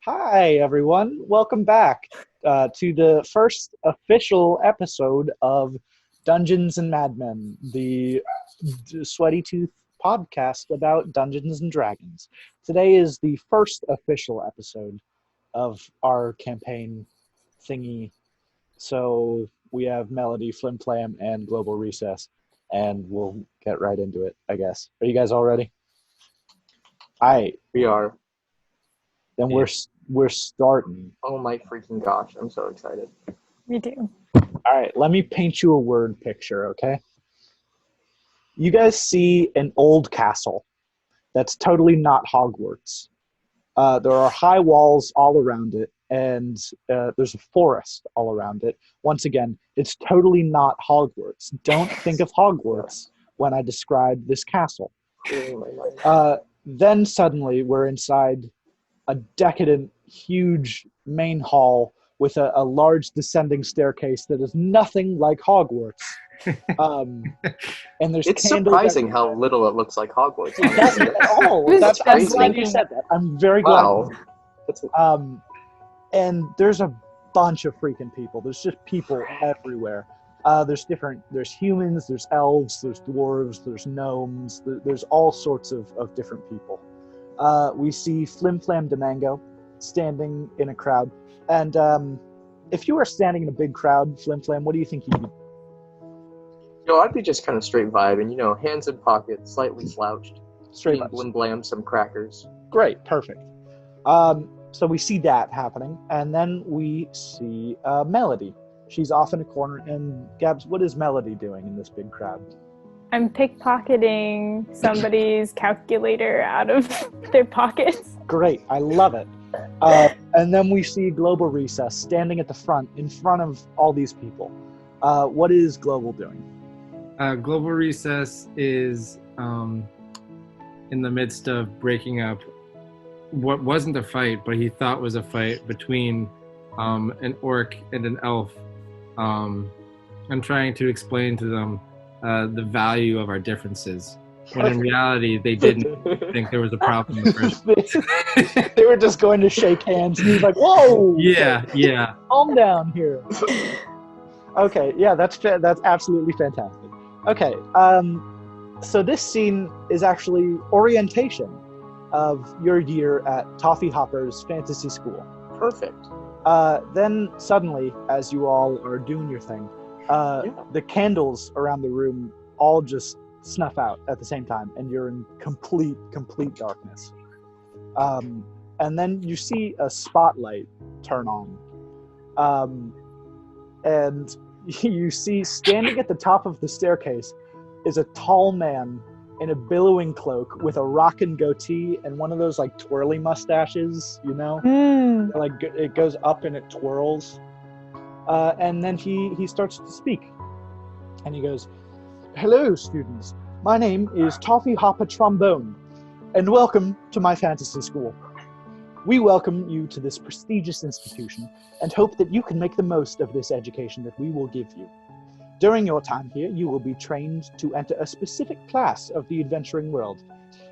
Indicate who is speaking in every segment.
Speaker 1: Hi, everyone. Welcome back to the first official episode of Dungeons and Madmen, the Sweaty Tooth podcast about Dungeons and Dragons. Today is the first official episode of our campaign thingy. So we have Melody, Flimflam, and Global Recess, and we'll get right into it, I guess. Are you guys all ready? All right,
Speaker 2: We are.
Speaker 1: then we're starting.
Speaker 2: Oh my freaking gosh, I'm so excited.
Speaker 3: Me too.
Speaker 1: All right, let me paint you a word picture, okay? You guys see an old castle that's totally not Hogwarts. There are high walls all around it, and there's a forest all around it. Once again, it's totally not Hogwarts. Don't think of Hogwarts when I describe this castle. Then suddenly we're inside a decadent, huge main hall with a large descending staircase that is nothing like Hogwarts. And there's
Speaker 2: It's
Speaker 1: candles
Speaker 2: surprising how little it looks like Hogwarts.
Speaker 1: It doesn't at all.
Speaker 3: That's
Speaker 1: I'm
Speaker 2: crazy.
Speaker 1: glad you said that. I'm very glad.
Speaker 2: Wow. That's,
Speaker 1: And there's a bunch of freaking people. There's just people everywhere. There's humans, there's elves, there's dwarves, there's gnomes, there's all sorts of different people. We see Flimflam DeMango standing in a crowd. And if you were standing in a big crowd, Flimflam, what do you think you'd be?
Speaker 2: I'd be just kind of straight vibing, hands in pockets, slightly slouched.
Speaker 1: Straight
Speaker 2: eating
Speaker 1: up.
Speaker 2: Blim Blam, some crackers.
Speaker 1: Great, perfect. So we see that happening, and then we see Melody. She's off in a corner, and Gabs, what is Melody doing in this big crowd?
Speaker 3: I'm pickpocketing somebody's calculator out of their pockets.
Speaker 1: Great, I love it. And then we see Global Recess standing at the front, in front of all these people. What is Global doing?
Speaker 4: Global Recess is in the midst of breaking up what wasn't a fight, but he thought was a fight between an orc and an elf, and trying to explain to them the value of our differences, when in reality they didn't think there was a problem in the first place.
Speaker 1: They were just going to shake hands, and he's like, whoa!
Speaker 4: Yeah.
Speaker 1: Calm down here. Okay, yeah, that's absolutely fantastic. Okay, so this scene is actually orientation of your year at Toffee Hopper's fantasy school.
Speaker 2: Perfect.
Speaker 1: Then suddenly, as you all are doing your thing, the candles around the room all just snuff out at the same time, and you're in complete darkness. And then you see a spotlight turn on. And you see standing at the top of the staircase is a tall man in a billowing cloak with a rockin' goatee and one of those like twirly mustaches, like it goes up and it twirls. And then he starts to speak, and he goes, "Hello, students. My name is Toffee Hopper Trombone, and welcome to my fantasy school. We welcome you to this prestigious institution and hope that you can make the most of this education that we will give you. During your time here, you will be trained to enter a specific class of the adventuring world.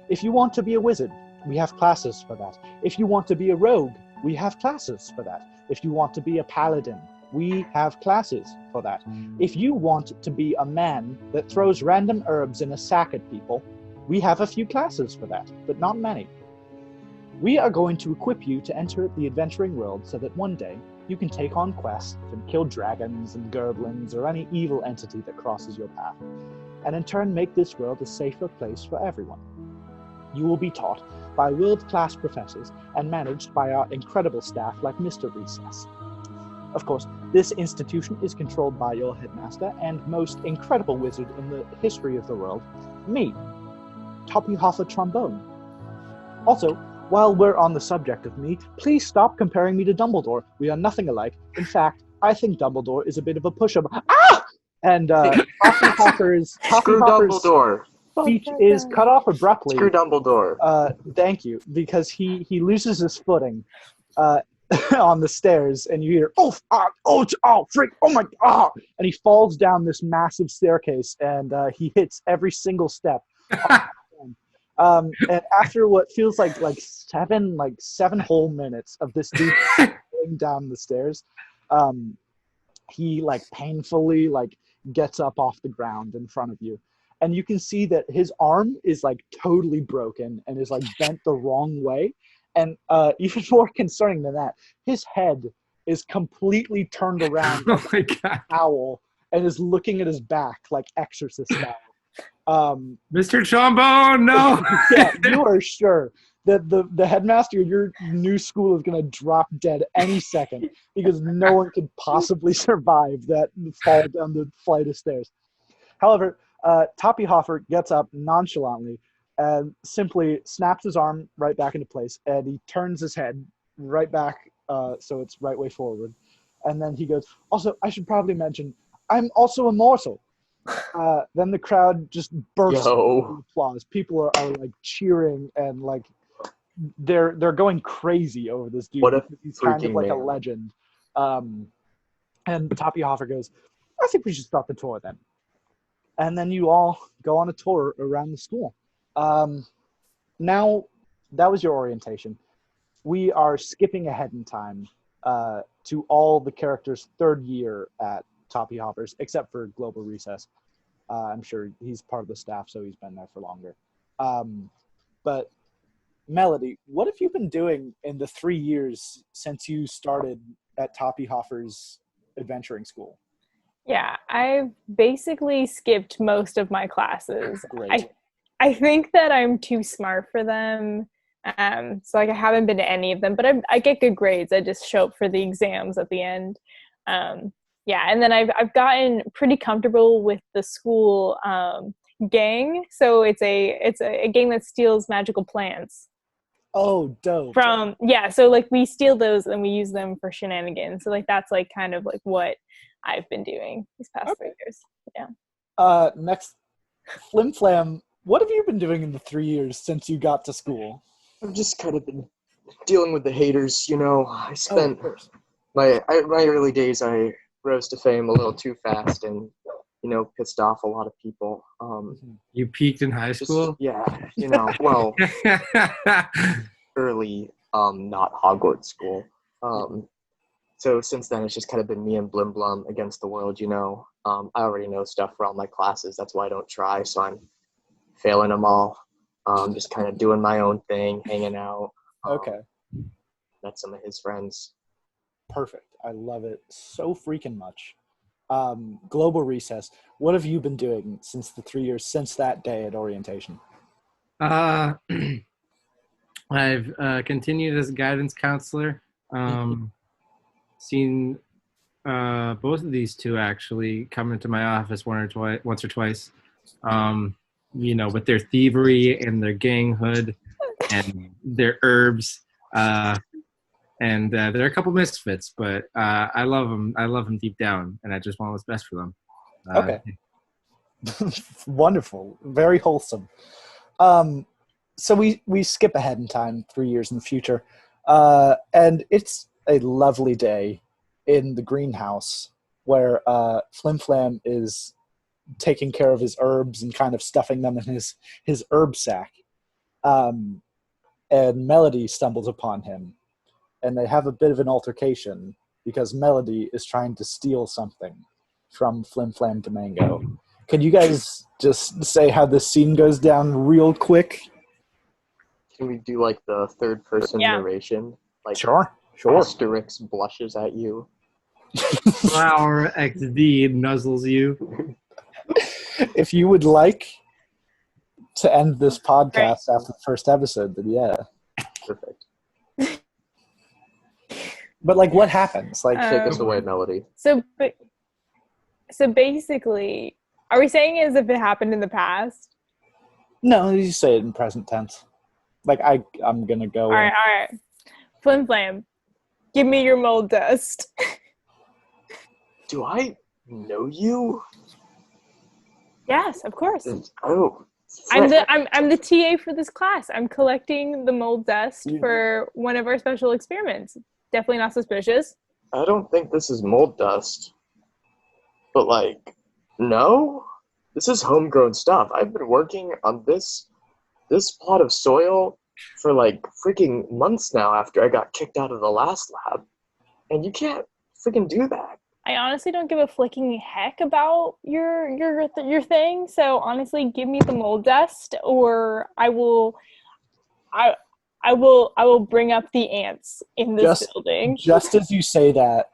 Speaker 1: If you want to be a wizard, we have classes for that. If you want to be a rogue, we have classes for that. If you want to be a paladin, we have classes for that. If you want to be a man that throws random herbs in a sack at people, we have a few classes for that, but not many. We are going to equip you to enter the adventuring world so that one day you can take on quests and kill dragons and goblins or any evil entity that crosses your path, and in turn make this world a safer place for everyone. You will be taught by world-class professors and managed by our incredible staff like Mr. Recess. Of course, this institution is controlled by your headmaster and most incredible wizard in the history of the world, me, Toppy Hoffa Trombone. Also, while we're on the subject of me, please stop comparing me to Dumbledore. We are nothing alike. In fact, I think Dumbledore is a bit of a push-up. Ah! And Toffee Hopper's
Speaker 2: Dumbledore.
Speaker 1: speech is cut off abruptly.
Speaker 2: Screw Dumbledore.
Speaker 1: Thank you, because he loses his footing on the stairs, and you hear, freak, oh my, and he falls down this massive staircase, and he hits every single step. And after what feels like seven whole minutes of this dude going down the stairs, he like painfully like gets up off the ground in front of you, and you can see that his arm is like totally broken and is like bent the wrong way, and even more concerning than that, his head is completely turned around
Speaker 4: Oh
Speaker 1: like
Speaker 4: my god.
Speaker 1: an owl and is looking at his back like Exorcist style.
Speaker 4: Mr. Trombone, no!
Speaker 1: Yeah, you are sure that the headmaster of your new school is going to drop dead any second because no one could possibly survive that fall down the flight of stairs. However, Toppyhoffer gets up nonchalantly and simply snaps his arm right back into place, and he turns his head right back so it's right way forward. And then he goes, also, I should probably mention, I'm also immortal. Then the crowd just bursts into applause. People are like cheering and like they're going crazy over this dude.
Speaker 2: What a
Speaker 1: He's kind of like
Speaker 2: freaking
Speaker 1: a legend. And Toppyhoffer goes, I think we should start the tour then. And then you all go on a tour around the school. Now, that was your orientation. We are skipping ahead in time to all the characters' third year at Toppyhoffer's, except for Global Recess. I'm sure he's part of the staff, so he's been there for longer. But Melody, what have you been doing in the 3 years since you started at Toppyhoffer's adventuring school?
Speaker 3: Yeah, I've basically skipped most of my classes.
Speaker 1: Great.
Speaker 3: I think that I'm too smart for them. So like I haven't been to any of them, but I get good grades. I just show up for the exams at the end. Yeah, and then I've gotten pretty comfortable with the school gang. So it's a gang that steals magical plants.
Speaker 1: Oh, dope.
Speaker 3: So like we steal those and we use them for shenanigans. So like that's like kind of like what I've been doing these past 3 years. Yeah.
Speaker 1: Next, Flim Flam, what have you been doing in the 3 years since you got to school?
Speaker 2: I've just kind of been dealing with the haters, you know. I spent my early days, I rose to fame a little too fast and, you know, pissed off a lot of people.
Speaker 4: You peaked in high school?
Speaker 2: Yeah, you know, well, early, not Hogwarts school. So since then, it's just kind of been me and Blim Blum against the world, you know. I already know stuff for all my classes. That's why I don't try, so I'm failing them all. Just kind of doing my own thing, hanging out.
Speaker 1: Okay.
Speaker 2: Met some of his friends.
Speaker 1: Perfect. I love it so freaking much. Global Recess, what have you been doing since the 3 years, since that day at orientation?
Speaker 4: I've continued as a guidance counselor. Seen both of these two actually come into my office once or twice. You know, with their thievery and their ganghood and their herbs. And they're a couple misfits, but I love them. I love them deep down, and I just want what's best for them.
Speaker 1: Okay. Wonderful. Very wholesome. So we skip ahead in time 3 years in the future. And it's a lovely day in the greenhouse where Flim Flam is taking care of his herbs and kind of stuffing them in his herb sack. And Melody stumbles upon him. And they have a bit of an altercation because Melody is trying to steal something from Flim Flam Domingo. Could you guys just say how this scene goes down real quick?
Speaker 2: Can we do like the third person narration? Like
Speaker 1: Sure.
Speaker 2: Asterix blushes at you.
Speaker 4: Flower XD nuzzles you.
Speaker 1: If you would like to end this podcast after the first episode, then yeah.
Speaker 2: Perfect.
Speaker 1: But like, what happens? Like,
Speaker 2: take us away, Melody.
Speaker 3: So basically, are we saying as if it happened in the past?
Speaker 1: No, you say it in present tense. Like I'm gonna go.
Speaker 3: All right. Flim Flam, give me your mold dust.
Speaker 2: Do I know you?
Speaker 3: Yes, of course.
Speaker 2: Oh.
Speaker 3: I'm the TA for this class. I'm collecting the mold dust for one of our special experiments. Definitely not suspicious.
Speaker 2: I don't think this is mold dust. But like, no? This is homegrown stuff. I've been working on this this plot of soil for like freaking months now after I got kicked out of the last lab. And you can't freaking do that.
Speaker 3: I honestly don't give a flicking heck about your thing. So honestly, give me the mold dust, or I will bring up the ants in this building.
Speaker 1: Just as you say that,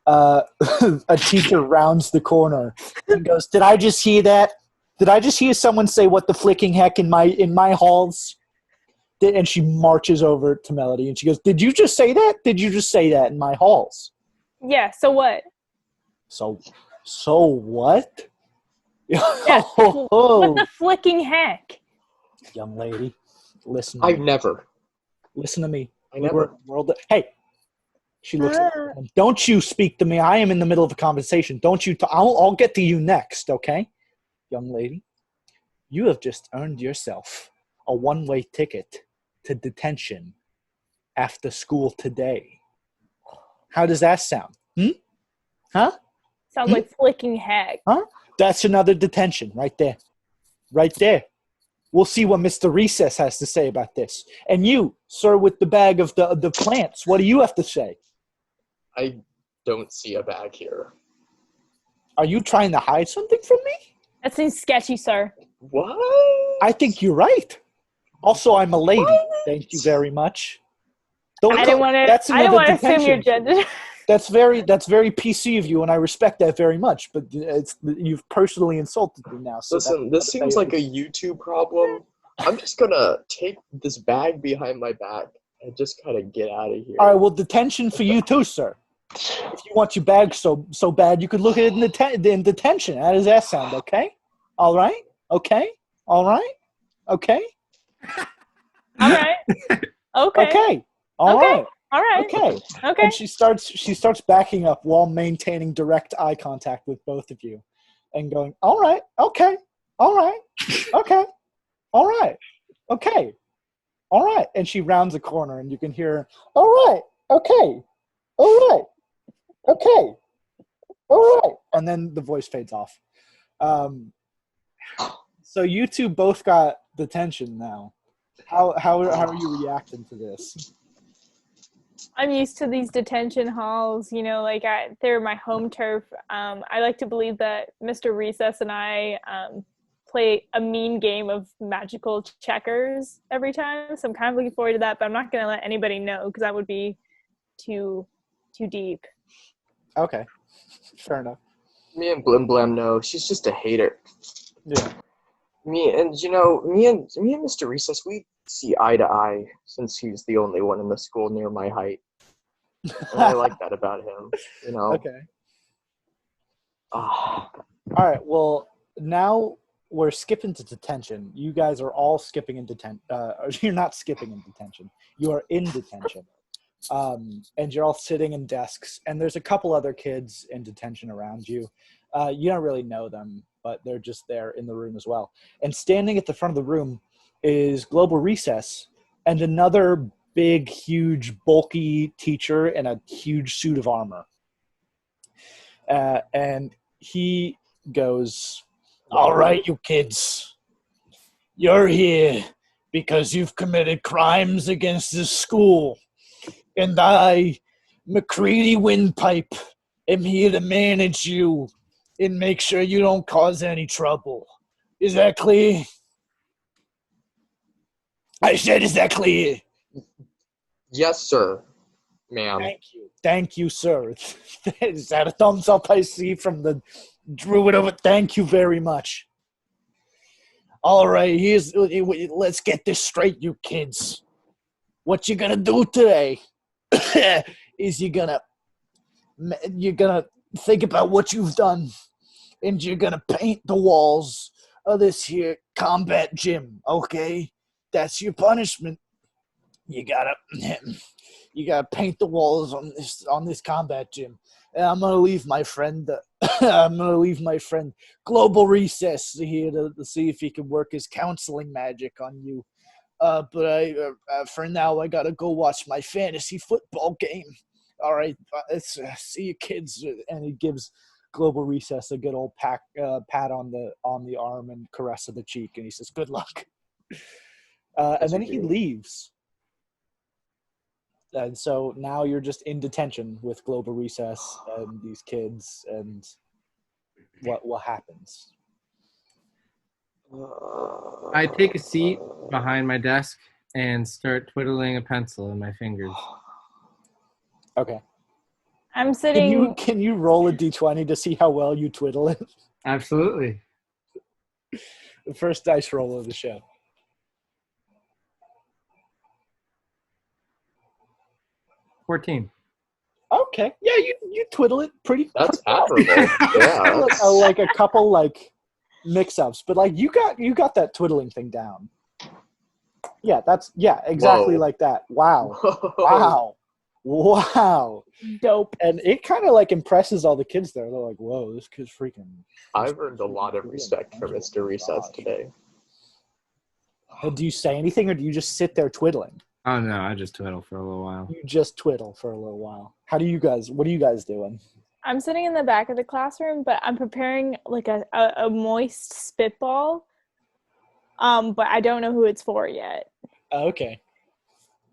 Speaker 1: a teacher rounds the corner and goes, "Did I just hear that? Did I just hear someone say what the flicking heck in my halls?" And she marches over to Melody and she goes, "Did you just say that? Did you just say that in my halls?"
Speaker 3: Yeah. So what?
Speaker 1: So what?
Speaker 3: Yeah, what the flicking heck?
Speaker 1: Young lady, listen to me. Listen to me. Hey, she looks at him. Don't you speak to me. I am in the middle of a conversation. Don't you I'll get to you next, okay? Young lady, you have just earned yourself a one-way ticket to detention after school today. How does that sound? Huh?
Speaker 3: Sounds like flicking heck.
Speaker 1: Huh? That's another detention right there. Right there. We'll see what Mr. Recess has to say about this. And you, sir, with the bag of the plants, what do you have to say?
Speaker 2: I don't see a bag here.
Speaker 1: Are you trying to hide something from me?
Speaker 3: That seems sketchy, sir.
Speaker 2: What?
Speaker 1: I think you're right. Also, I'm a lady. What? Thank you very much.
Speaker 3: I didn't want to assume your gender.
Speaker 1: That's very PC of you, and I respect that very much. But you've personally insulted me now. So
Speaker 2: listen, this seems like a YouTube problem. I'm just gonna take this bag behind my back and just kind of get out of here.
Speaker 1: All right. Well, detention for you too, sir. If you want your bag so bad, you could look at it in detention. How does that sound? Okay. All right. Okay. All right. Okay.
Speaker 3: All right. Okay.
Speaker 1: Okay. All right.
Speaker 3: All right.
Speaker 1: Okay.
Speaker 3: Okay.
Speaker 1: And she starts backing up while maintaining direct eye contact with both of you and going, "All right. Okay. All right. Okay. All right. Okay. All right." And she rounds a corner and you can hear, "All right. Okay. All right. Okay. All right." And then the voice fades off. So you two both got detention now. How are you reacting to this?
Speaker 3: I'm used to these detention halls, they're my home turf. I like to believe that Mr. Recess and I play a mean game of magical checkers every time. So I'm kind of looking forward to that, but I'm not going to let anybody know because that would be too deep.
Speaker 1: Okay. Fair enough.
Speaker 2: Me and Blim Blam know she's just a hater.
Speaker 1: Yeah.
Speaker 2: Me and Mr. Recess, we see eye to eye since he's the only one in the school near my height. And I like that about him,
Speaker 1: Okay.
Speaker 2: All
Speaker 1: right. Well, now we're skipping to detention. You guys are all skipping in detention. You're not skipping in detention. You are in detention. And you're all sitting in desks. And there's a couple other kids in detention around you. You don't really know them, but they're just there in the room as well. And standing at the front of the room is Global Recess and another big, huge, bulky teacher in a huge suit of armor. And he goes, "All right, you kids, you're here because you've committed crimes against this school. And I, McCready Windpipe, am here to manage you and make sure you don't cause any trouble. Is that clear?" I said, "Is that clear?"
Speaker 2: Yes, sir, ma'am.
Speaker 1: Thank you, sir. Is that a thumbs up I see from the druid over? Thank you very much. All right, let's get this straight, you kids. What you're gonna do today is you're gonna think about what you've done, and you're gonna paint the walls of this here combat gym. Okay, that's your punishment. You gotta paint the walls on this combat gym. And I'm gonna leave my friend Global Recess here to see if he can work his counseling magic on you. But for now, I gotta go watch my fantasy football game. All right, see you kids. And he gives Global Recess a good old pat on the arm and caress of the cheek, and he says, "Good luck." And then he leaves. And so now you're just in detention with Global Recess and these kids, and what happens?
Speaker 4: I take a seat behind my desk and start twiddling a pencil in my fingers.
Speaker 1: Okay.
Speaker 3: I'm sitting.
Speaker 1: Can you roll a d20 to see how well you twiddle it?
Speaker 4: Absolutely.
Speaker 1: The first dice roll of the show.
Speaker 4: $14.
Speaker 1: Okay. Yeah, you twiddle it pretty.
Speaker 2: That's
Speaker 1: pretty
Speaker 2: admirable. Yeah.
Speaker 1: like a couple like mix-ups, but like you got that twiddling thing down. Yeah, exactly.
Speaker 2: Whoa.
Speaker 1: Like that. Wow. Wow.
Speaker 3: Dope.
Speaker 1: And it kind of like impresses all the kids there. They're like, whoa, this kid's freaking.
Speaker 2: I've earned a lot of respect for Mr. Recess today.
Speaker 1: Do you say anything, or do you just sit there twiddling?
Speaker 4: Oh, no, I just twiddle for a little while.
Speaker 1: You just twiddle for a little while. What are you guys doing?
Speaker 3: I'm sitting in the back of the classroom, but I'm preparing like a moist spitball. But I don't know who it's for yet.
Speaker 1: Okay.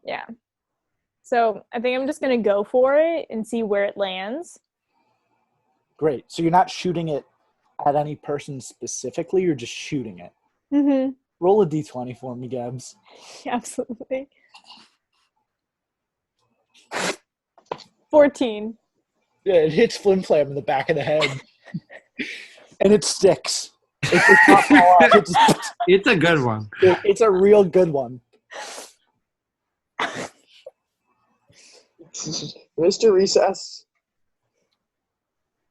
Speaker 3: Yeah. So I think I'm just going to go for it and see where it lands.
Speaker 1: Great. So you're not shooting it at any person specifically, you're just shooting it.
Speaker 3: Mm-hmm.
Speaker 1: Roll a d20 for me, Gabs.
Speaker 3: Absolutely. 14.
Speaker 1: Yeah, it hits Flim Flam in the back of the head. And it sticks. It does not fall off.
Speaker 4: It's a good one.
Speaker 1: It's a real good one.
Speaker 2: Mr. Recess.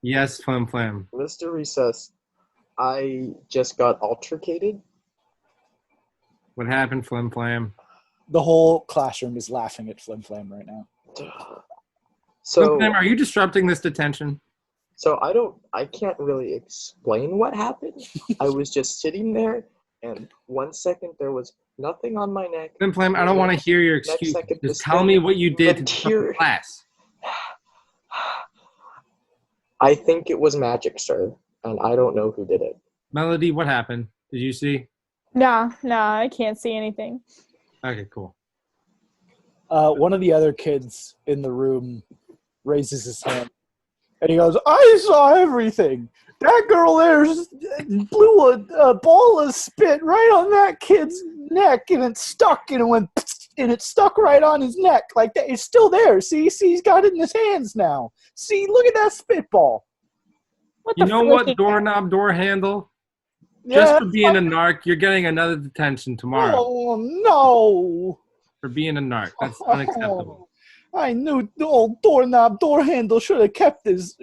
Speaker 4: Yes, Flim Flam.
Speaker 2: Mr. Recess, I just got altercated.
Speaker 4: What happened, Flim Flam?
Speaker 1: The whole classroom is laughing at Flim Flam right now.
Speaker 2: So,
Speaker 4: Flim Flam, are you disrupting this detention?
Speaker 2: So I can't really explain what happened. I was just sitting there, and 1 second there was nothing on my neck.
Speaker 4: Flim Flam, I don't want to hear your excuse. Just tell me what you did to disrupt class.
Speaker 2: I think it was magic, sir, and I don't know who did it.
Speaker 4: Melody, what happened? Did you see?
Speaker 3: No, I can't see anything.
Speaker 4: Okay, cool.
Speaker 1: One of the other kids in the room raises his hand, and he goes, I saw everything. That girl there blew a ball of spit right on that kid's neck, and it stuck, and it went, and it stuck right on his neck. Like that. It's still there. See, he's got it in his hands now. See, look at that spitball.
Speaker 4: You know what, doorknob, door handle? Just for being a narc, you're getting another detention tomorrow.
Speaker 1: Oh, no.
Speaker 4: For being a narc. That's unacceptable.
Speaker 1: I knew the old doorknob, door handle should have kept his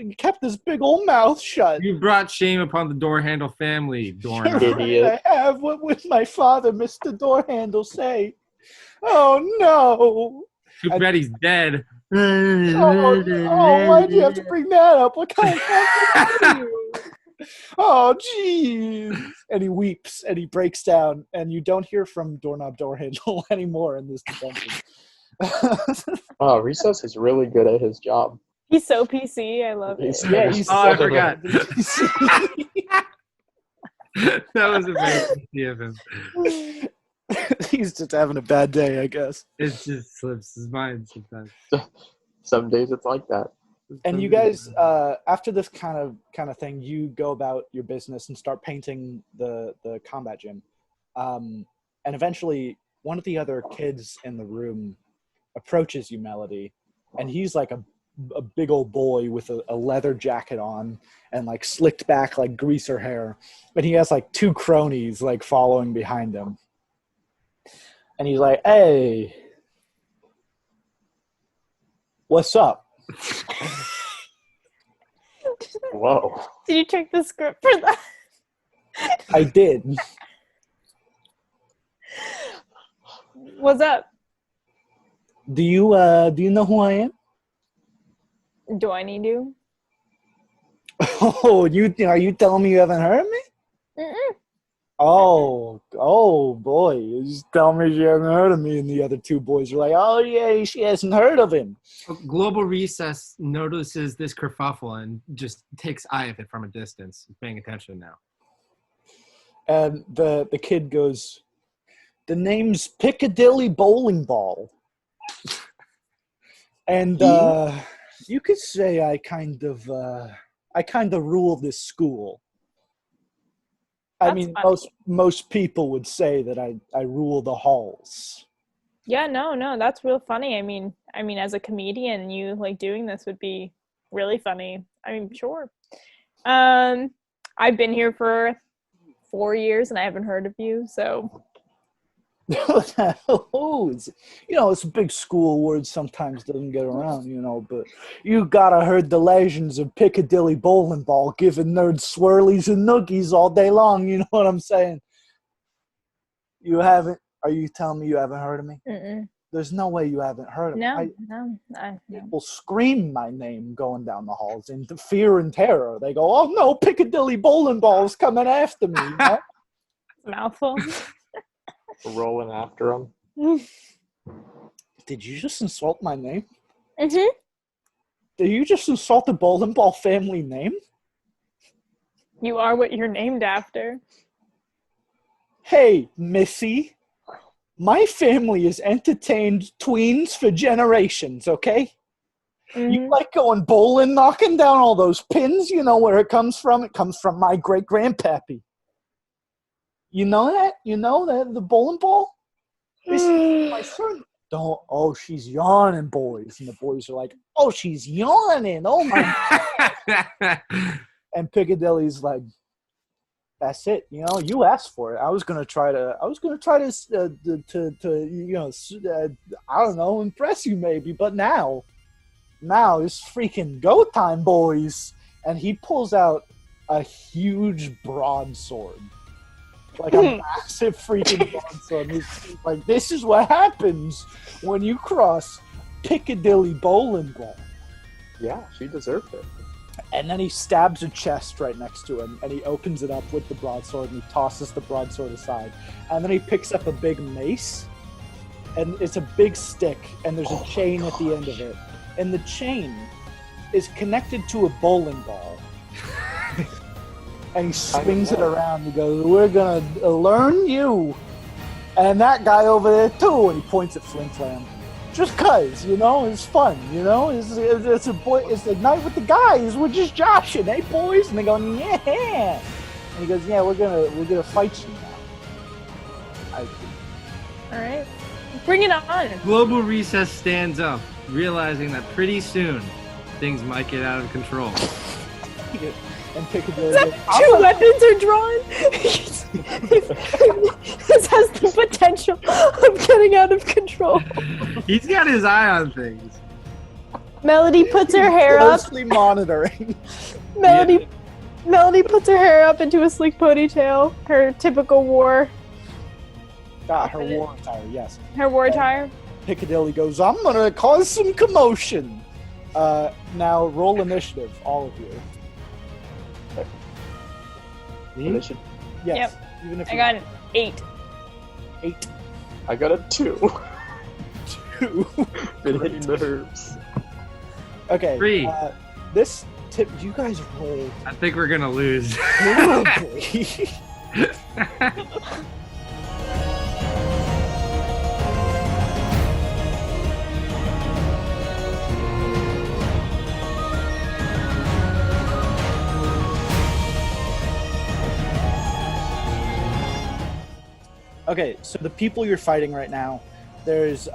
Speaker 1: big old mouth shut.
Speaker 4: You brought shame upon the door handle family, doorknob.
Speaker 2: Idiot.
Speaker 1: I have. What would my father, Mr. Door Handle, say? Oh, no.
Speaker 4: Too bad he's dead.
Speaker 1: Oh, why'd you have to bring that up? What kind of are you? Oh, jeez. And he weeps and he breaks down, and you don't hear from Doorknob Door Handle anymore in this detention.
Speaker 2: Oh, Recess is really good at his job.
Speaker 3: He's so PC. I love it.
Speaker 4: I forgot. That was amazing to see of him.
Speaker 1: He's just having a bad day, I guess.
Speaker 4: It just slips his mind sometimes.
Speaker 2: Some days it's like that.
Speaker 1: And you guys, after this kind of thing, you go about your business and start painting the combat gym. And eventually, one of the other kids in the room approaches you, Melody, and he's like a big old boy with a leather jacket on and like slicked back like greaser hair, and he has like two cronies like following behind him. And he's like, "Hey, what's up?"
Speaker 2: Whoa.
Speaker 3: Did you check the script for that?
Speaker 1: I did.
Speaker 3: What's up?
Speaker 1: Do you know who I am?
Speaker 3: Do I need to?
Speaker 1: Oh, are you telling me you haven't heard of me?
Speaker 3: Mm-mm.
Speaker 1: Oh boy, you just tell me she hasn't heard of me, and the other two boys are like, oh yeah, she hasn't heard of him.
Speaker 4: Global Recess notices this kerfuffle and just takes eye of it from a distance, paying attention now.
Speaker 1: And the kid goes, The name's Piccadilly Bowling Ball. And you could say I kind of rule this school.
Speaker 3: That's
Speaker 1: I mean,
Speaker 3: funny.
Speaker 1: most people would say that I rule the halls.
Speaker 3: Yeah, no, that's real funny. I mean, as a comedian, you like doing this would be really funny. I mean, sure. I've been here for 4 years and I haven't heard of you, so.
Speaker 1: It's a big school word sometimes doesn't get around, but you gotta heard the legends of Piccadilly Bowling Ball giving nerds swirlies and noogies all day long, you know what I'm saying? You haven't? Are you telling me you haven't heard of me?
Speaker 3: Mm-mm.
Speaker 1: There's no way you haven't heard of me.
Speaker 3: No.
Speaker 1: People scream my name going down the halls in fear and terror. They go, "Oh no, Piccadilly Bowling Ball's coming after me." You know?
Speaker 3: Mouthful.
Speaker 2: Rolling after him.
Speaker 1: Did you just insult my name?
Speaker 3: Mm-hmm.
Speaker 1: Did you just insult the Bowling Ball family name?
Speaker 3: You are what you're named after.
Speaker 1: Hey, Missy. My family has entertained tweens for generations, okay?
Speaker 3: Mm-hmm.
Speaker 1: You like going bowling, knocking down all those pins? You know where it comes from? It comes from my great-grandpappy. You know that? You know that the bowling ball? This is my son. Don't. Oh, she's yawning, boys. And the boys are like, "Oh, she's yawning. Oh my." And Piccadilly's like, "That's it. You asked for it. I was gonna try to. I don't know, impress you maybe. But now it's freaking go time, boys." And he pulls out a huge broadsword. Like a massive freaking broadsword. He's like, "This is what happens when you cross Piccadilly Bowling Ball."
Speaker 2: Yeah, she deserved it.
Speaker 1: And then he stabs a chest right next to him, and he opens it up with the broadsword, and he tosses the broadsword aside. And then he picks up a big mace, and it's a big stick, and there's a chain at the end of it. And the chain is connected to a bowling ball. And he swings it around and he goes, "We're going to learn you. And that guy over there, too." And he points at Flim Flam. Just cause, it's fun, it's a night with the guys. We're just joshing, hey boys? And they go, "Yeah." And he goes, "Yeah, we're gonna fight you now."
Speaker 3: All right, bring it on.
Speaker 4: Global Recess stands up, realizing that pretty soon things might get out of control.
Speaker 1: And Piccadilly.
Speaker 3: Two weapons are drawn. This has the potential of getting out of control.
Speaker 4: He's got his eye on things.
Speaker 3: Melody puts her hair up.
Speaker 1: Closely monitoring.
Speaker 3: Melody puts her hair up into a sleek ponytail. Her typical war.
Speaker 1: Her war attire, yes.
Speaker 3: Her war attire.
Speaker 1: Piccadilly goes, "I'm gonna cause some commotion." Now roll initiative, all of you.
Speaker 2: Initiative?
Speaker 1: Yes.
Speaker 3: Yep.
Speaker 1: Even if
Speaker 3: I got an 8.
Speaker 1: 8.
Speaker 2: I got a 2.
Speaker 1: 2.
Speaker 2: Been hitting the herbs.
Speaker 1: Okay.
Speaker 4: 3.
Speaker 1: This tip, you guys roll
Speaker 4: I think we're gonna lose.
Speaker 1: horribly. Okay, so the people you're fighting right now, there's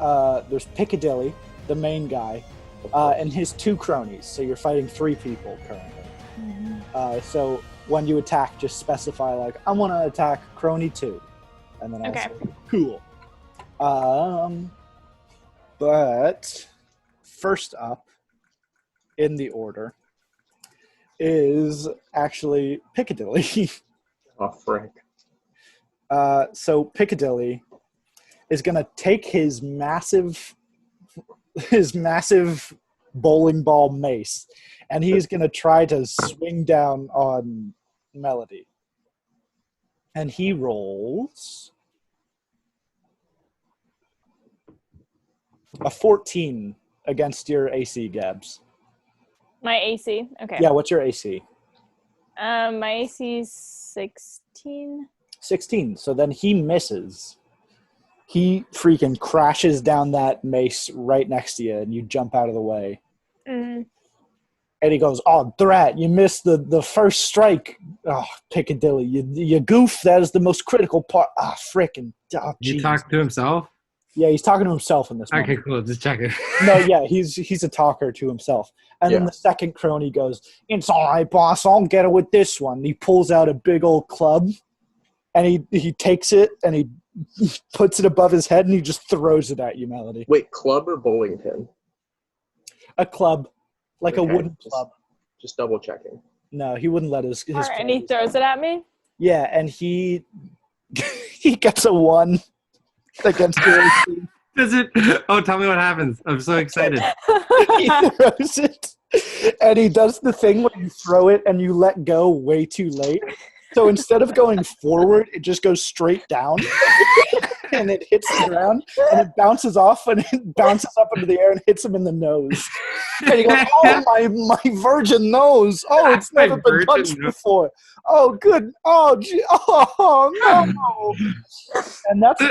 Speaker 1: Piccadilly, the main guy, and his 2 cronies. So you're fighting 3 people currently. Mm-hmm. So when you attack, just specify like, "I want to attack crony 2," and then I'll say, "Cool." But first up in the order is actually Piccadilly.
Speaker 2: Oh, frick.
Speaker 1: So Piccadilly is going to take his massive bowling ball mace, and he's going to try to swing down on Melody. And he rolls a 14 against your AC, Gabs.
Speaker 3: My AC? Okay.
Speaker 1: Yeah, what's your AC?
Speaker 3: My AC is 16.
Speaker 1: 16. So then he misses. He freaking crashes down that mace right next to you, and you jump out of the way.
Speaker 3: Mm.
Speaker 1: And he goes, "Oh, drat, you missed the first strike. Oh, Piccadilly, you goof. That is the most critical part. Ah, frickin'. Oh,
Speaker 4: You talk to himself?
Speaker 1: Yeah, he's talking to himself in this moment.
Speaker 4: Okay, cool. Just checking.
Speaker 1: No, yeah, he's a talker to himself. And then the second crony goes, "It's all right, boss. I'll get it with this one." He pulls out a big old club, and he takes it, and he puts it above his head, and he just throws it at you, Melody.
Speaker 2: Wait, club or bowling pin?
Speaker 1: A club. Like
Speaker 2: Okay,
Speaker 1: a wooden club.
Speaker 2: Just double checking.
Speaker 1: No, he wouldn't let his
Speaker 3: All right, and he throws it at me?
Speaker 1: Yeah, and he gets a 1 against your AC.
Speaker 4: Does it? Oh, tell me what happens. I'm so excited.
Speaker 1: He throws it, and he does the thing where you throw it and you let go way too late. So instead of going forward, it just goes straight down, and it hits the ground, and it bounces off, and it bounces up into the air and hits him in the nose. And he goes, "Oh, my virgin nose! Oh, it's never been punched before. Oh, good. Oh, gee. Oh, no!" And that's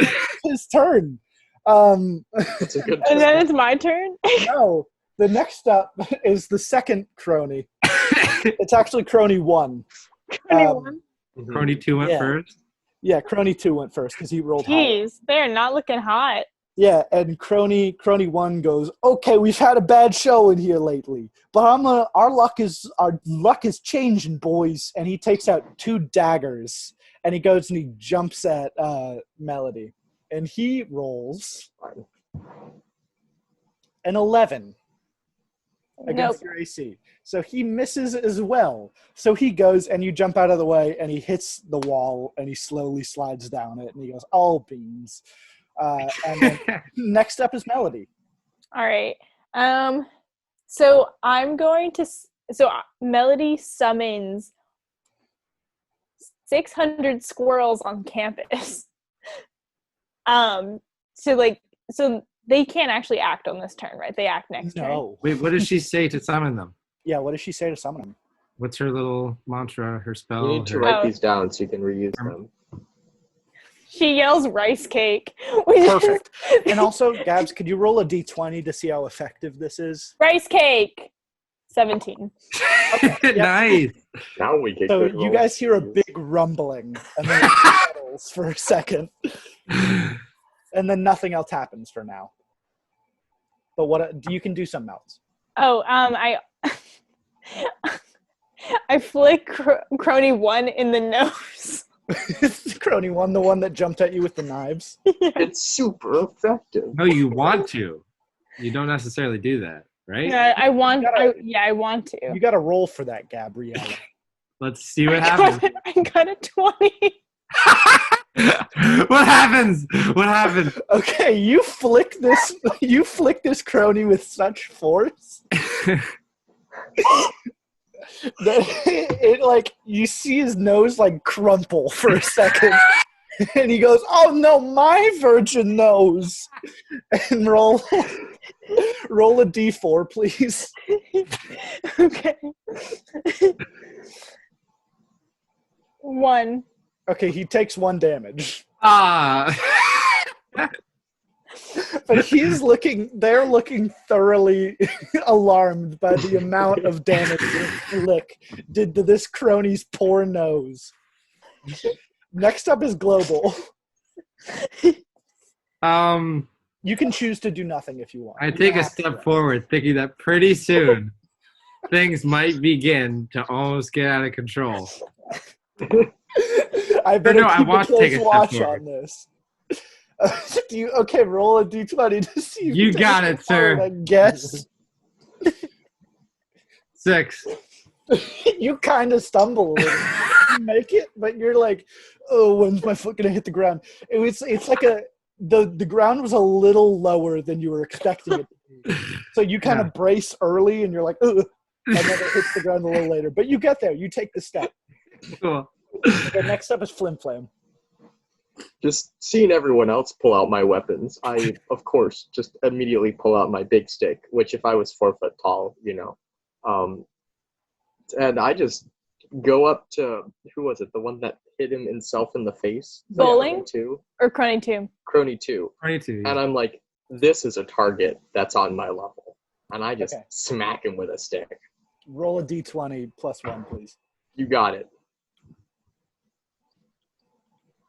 Speaker 1: his turn.
Speaker 2: That's a good
Speaker 3: And then it's my turn?
Speaker 1: No, the next up is the second crony. It's actually crony 1.
Speaker 3: Crony 1?
Speaker 4: Crony 2 went first?
Speaker 1: Yeah, crony 2 went first because he rolled high.
Speaker 3: Jeez, they're not looking hot.
Speaker 1: Yeah, and crony 1 goes, "Okay, we've had a bad show in here lately, but our luck is changing, boys." And he takes out 2 daggers, and he goes and he jumps at Melody, and he rolls an 11 against your AC. So he misses as well. So he goes, and you jump out of the way, and he hits the wall, and he slowly slides down it, and he goes, "Oh, beans." And then next up is Melody.
Speaker 3: All right. So I'm going to. So Melody summons 600 squirrels on campus. So they can't actually act on this turn, right? They act next turn.
Speaker 1: No.
Speaker 4: Wait, what does she say to summon them?
Speaker 1: Yeah, what does she say to summon him?
Speaker 4: What's her little mantra, her spell?
Speaker 2: You need to write these down so you can reuse them.
Speaker 3: She yells rice cake.
Speaker 1: Perfect. And also, Gabs, could you roll a d20 to see how effective this is?
Speaker 3: Rice cake. 17.
Speaker 1: Okay,
Speaker 4: Nice.
Speaker 2: Now we get
Speaker 1: So
Speaker 2: good
Speaker 1: you
Speaker 2: rolls.
Speaker 1: guys hear a big rumbling, and then it settles for a second. And then nothing else happens for now. But you can do something else.
Speaker 3: Oh, I flick crony 1 in the nose.
Speaker 1: Crony 1, the one that jumped at you with the knives.
Speaker 2: It's super effective.
Speaker 4: No, you want to. You don't necessarily do that, right?
Speaker 3: Yeah, I want to.
Speaker 1: You got to roll for that, Gabrielle.
Speaker 4: Let's see what happens.
Speaker 3: I got a 20.
Speaker 4: What happens? What happened?
Speaker 1: Okay, you flick this crony with such force that it you see his nose crumple for a second, and he goes, "Oh no, my virgin nose!" And roll a d4, please.
Speaker 3: Okay. 1.
Speaker 1: Okay, he takes 1 damage.
Speaker 4: Ah.
Speaker 1: But they're looking thoroughly alarmed by the amount of damage this flick did to this crony's poor nose. Next up is Global. You can choose to do nothing if you want.
Speaker 4: I take a step forward, thinking that pretty soon things might begin to almost get out of control.
Speaker 1: I better keep
Speaker 4: want
Speaker 1: a
Speaker 4: to take
Speaker 1: close
Speaker 4: a step
Speaker 1: watch
Speaker 4: forward.
Speaker 1: on this. Roll a d20 to see if
Speaker 4: You got it, sir.
Speaker 1: I guess.
Speaker 4: 6.
Speaker 1: You kind of stumble a little. You make it, but you're like, "Oh, when's my foot gonna hit the ground?" It's like the ground was a little lower than you were expecting it to be. So you kind of brace early, and you're like, "Ugh," and then it hits the ground a little later. But you get there. You take the step.
Speaker 4: Cool.
Speaker 1: Okay, next up is Flim Flam.
Speaker 2: Just seeing everyone else pull out my weapons, I, of course, just immediately pull out my big stick, which if I was 4 foot tall, and I just go up to, who was it? The one that hit himself in the face?
Speaker 3: Bowling?
Speaker 2: Crony 2?
Speaker 3: Or Crony 2?
Speaker 2: Crony 2.
Speaker 4: Crony 2. Yeah.
Speaker 2: And I'm like, this is a target that's on my level. And I just smack him with a stick.
Speaker 1: Roll a d20 plus 1, please.
Speaker 2: You got it.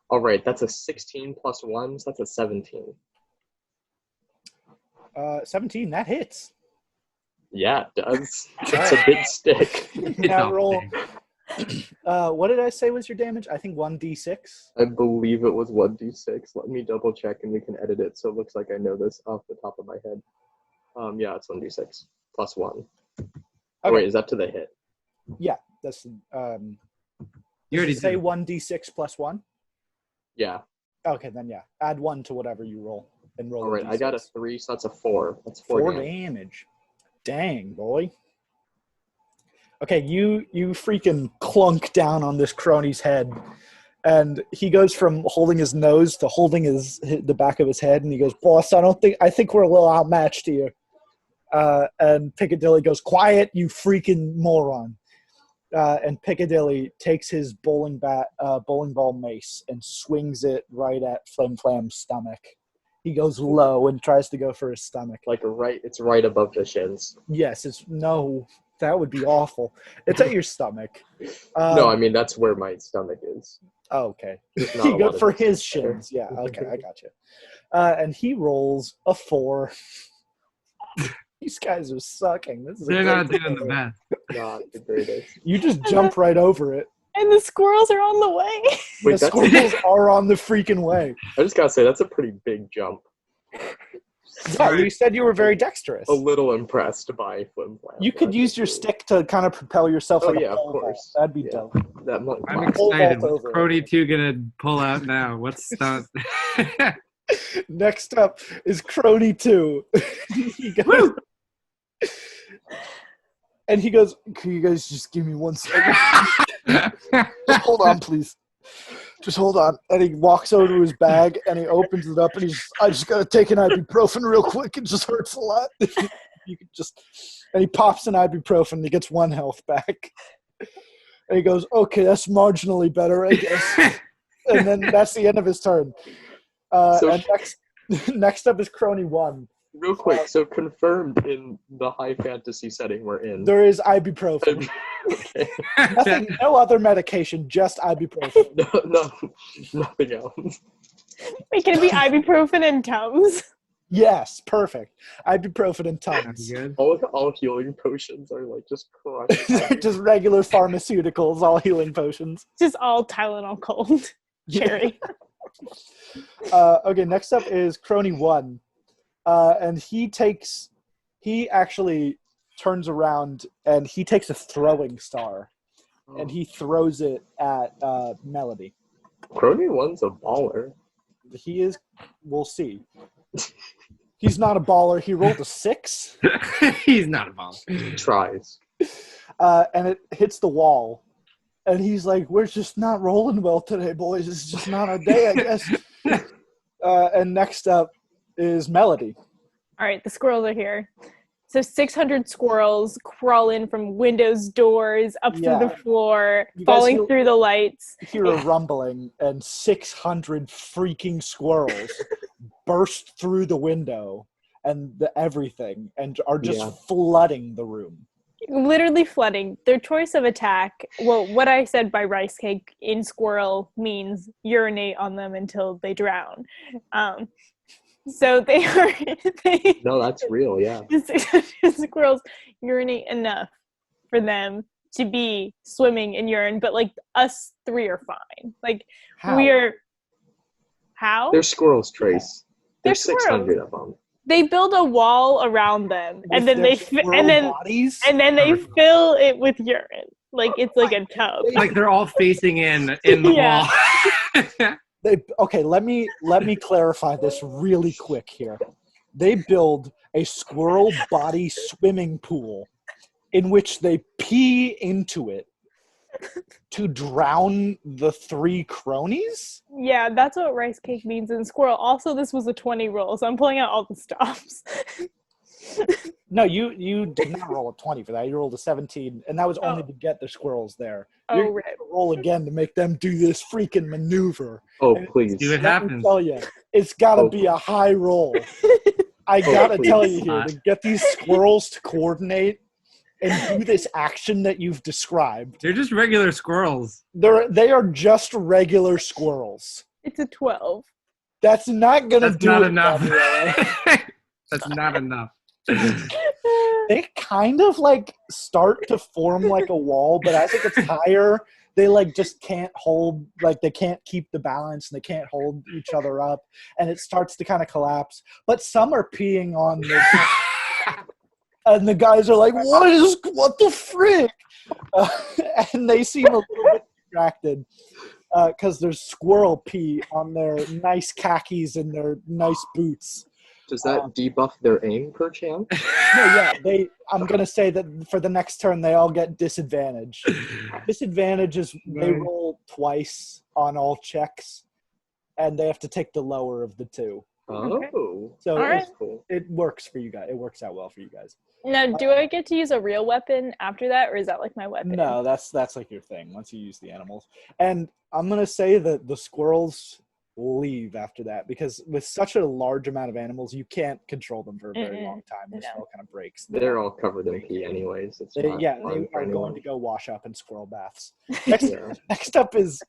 Speaker 2: All right, that's a 16 plus 1, so that's a 17.
Speaker 1: 17, that hits.
Speaker 2: Yeah, it does. It's a big stick.
Speaker 1: Now roll. What did I say was your damage? I think 1d6.
Speaker 2: I believe it was 1d6. Let me double check and we can edit it so it looks like I know this off the top of my head. Yeah, it's 1d6 plus 1.
Speaker 1: Okay.
Speaker 2: Oh, wait, is that to the hit?
Speaker 1: Yeah, that's.
Speaker 4: You already
Speaker 1: say
Speaker 4: did.
Speaker 1: 1d6 plus 1?
Speaker 2: Yeah.
Speaker 1: Okay, then yeah. Add 1 to whatever you roll. And roll.
Speaker 2: All right,
Speaker 1: a
Speaker 2: I got a
Speaker 1: d6.
Speaker 2: 3, so that's a 4. That's 4
Speaker 1: 4
Speaker 2: damage.
Speaker 1: damage. Dang, boy. Okay, you freaking clunk down on this crony's head, and he goes from holding his nose to holding the back of his head, and he goes, "Boss, I think we're a little outmatched here." And Piccadilly goes, "Quiet, you freaking moron!" And Piccadilly takes his bowling ball mace and swings it right at Flim Flam's stomach. He goes low and tries to go for his stomach.
Speaker 2: Like it's right above the shins.
Speaker 1: Yes, that would be awful. It's at your stomach.
Speaker 2: No, I mean that's where my stomach is.
Speaker 1: Oh, okay.
Speaker 2: There's not
Speaker 1: He
Speaker 2: a lot
Speaker 1: goes
Speaker 2: of
Speaker 1: for
Speaker 2: distance
Speaker 1: his
Speaker 2: there.
Speaker 1: shins. Yeah, okay, I got you. And he rolls a 4. These guys are sucking. This is
Speaker 4: They're not
Speaker 1: great
Speaker 4: doing the
Speaker 1: game.
Speaker 4: best.
Speaker 2: Not the greatest.
Speaker 1: You just jump right over it.
Speaker 3: And the squirrels are on the way.
Speaker 2: Wait,
Speaker 1: The squirrels are on the freaking way.
Speaker 2: I just gotta say that's a pretty big jump.
Speaker 1: Yeah, you said you were very dexterous.
Speaker 2: A little impressed by Flim Flam.
Speaker 1: You could use your stick to kind of propel yourself
Speaker 2: Oh,
Speaker 1: like
Speaker 2: yeah,
Speaker 1: a
Speaker 2: of
Speaker 1: pole vault.
Speaker 2: course.
Speaker 1: That'd be
Speaker 2: Yeah.
Speaker 1: dope.
Speaker 2: That might.
Speaker 4: I'm
Speaker 1: Pole
Speaker 4: excited.
Speaker 1: vault
Speaker 4: What's
Speaker 1: over.
Speaker 4: Crony 2 gonna pull out now? What's stunt?
Speaker 1: Next up is Crony 2. He goes, and he goes, "Can you guys just give me 1 second? Just hold on, please. Just hold on." And he walks over to his bag and he opens it up and I just gotta take an ibuprofen real quick. It just hurts a lot. You could just, and he pops an ibuprofen and he gets 1 health back. And he goes, "Okay, that's marginally better, I guess." And then that's the end of his turn. And next up is Crony 1.
Speaker 2: Real quick, so confirmed in the high fantasy setting we're in.
Speaker 1: There is ibuprofen.
Speaker 2: Okay.
Speaker 1: No other medication, just ibuprofen.
Speaker 2: No, nothing else.
Speaker 3: Wait, can it be ibuprofen and Tums?
Speaker 1: Yes, perfect. Ibuprofen and
Speaker 4: Sounds
Speaker 1: Tums.
Speaker 4: good.
Speaker 2: All healing potions are like just crushed.
Speaker 1: They're just regular pharmaceuticals, all healing potions.
Speaker 3: Just all Tylenol cold. Cherry.
Speaker 1: Okay, next up is Crony 1. And he actually turns around and he takes a throwing star and he throws it at Melody.
Speaker 2: Crony 1's a baller.
Speaker 1: He is, we'll see. He's not a baller. He rolled a 6.
Speaker 4: He's not a baller.
Speaker 2: He tries.
Speaker 1: And it hits the wall. And he's like, "We're just not rolling well today, boys. It's just not our day, I guess." And next up is Melody.
Speaker 3: All right, the squirrels are here. So 600 squirrels crawl in from windows, doors, up through the floor,
Speaker 1: You guys
Speaker 3: falling
Speaker 1: hear-
Speaker 3: through the lights.
Speaker 1: Hear a rumbling, and 600 freaking squirrels burst through the window and everything, and are just flooding the room.
Speaker 3: Literally flooding. Their choice of attack, well, what I said by rice cake in squirrel means urinate on them until they drown. So they are,
Speaker 2: No, that's real, yeah.
Speaker 3: the squirrels urinate enough for them to be swimming in urine, but like us 3 are fine. Like
Speaker 1: How?
Speaker 3: How?
Speaker 2: They're squirrels, Trace.
Speaker 3: They're
Speaker 2: There's 600
Speaker 3: squirrels.
Speaker 2: of them.
Speaker 3: They build a wall around them,
Speaker 1: With
Speaker 3: and then
Speaker 1: their
Speaker 3: they
Speaker 1: squirrel bodies?
Speaker 3: they fill it with urine. Like it's like a tub.
Speaker 4: Like they're all facing in the
Speaker 3: Yeah.
Speaker 4: wall.
Speaker 1: Okay, let me clarify this really quick here. They build a squirrel body swimming pool in which they pee into it to drown the 3 cronies?
Speaker 3: Yeah, that's what rice cake means in squirrel. Also, this was a 20 roll, so I'm pulling out all the stops.
Speaker 1: No, you did not roll a 20 for that. You rolled a 17, and that was only to get the squirrels there. You're
Speaker 3: right.
Speaker 1: going to roll again to make them do this freaking maneuver.
Speaker 2: Oh,
Speaker 1: and
Speaker 2: please.
Speaker 4: See what happens.
Speaker 1: Let me tell you, it's got to be a high roll. I got to tell you here, to get these squirrels to coordinate and do this action that you've described.
Speaker 4: They're just regular squirrels.
Speaker 1: They are just regular squirrels.
Speaker 3: It's a 12.
Speaker 1: That's not going to do
Speaker 4: not
Speaker 1: it,
Speaker 4: enough.
Speaker 1: Gabriella.
Speaker 4: That's not enough.
Speaker 1: They kind of like start to form like a wall, but as it gets higher, they like just can't hold, like they can't keep the balance and they can't hold each other up, and it starts to kind of collapse. But some are peeing on this, and the guys are like, what the frick? And they seem a little bit distracted because there's squirrel pee on their nice khakis and their nice boots.
Speaker 2: Does that debuff their aim, perchance?
Speaker 1: Yeah. I'm going to say that for the next turn, they all get disadvantage. Disadvantage is they roll twice on all checks, and they have to take the lower of the two.
Speaker 2: Oh.
Speaker 1: So
Speaker 3: right.
Speaker 2: Cool.
Speaker 1: it works for you guys. It works out well for you guys.
Speaker 3: Now, do I get to use a real weapon after that, or is that like my weapon?
Speaker 1: No, that's like your thing once you use the animals. And I'm going to say that the squirrels leave after that, because with such a large amount of animals, you can't control them for a very long time. This all kind of breaks.
Speaker 2: They're all covered in pee anyways.
Speaker 1: They are going to go wash up in squirrel baths. Next up is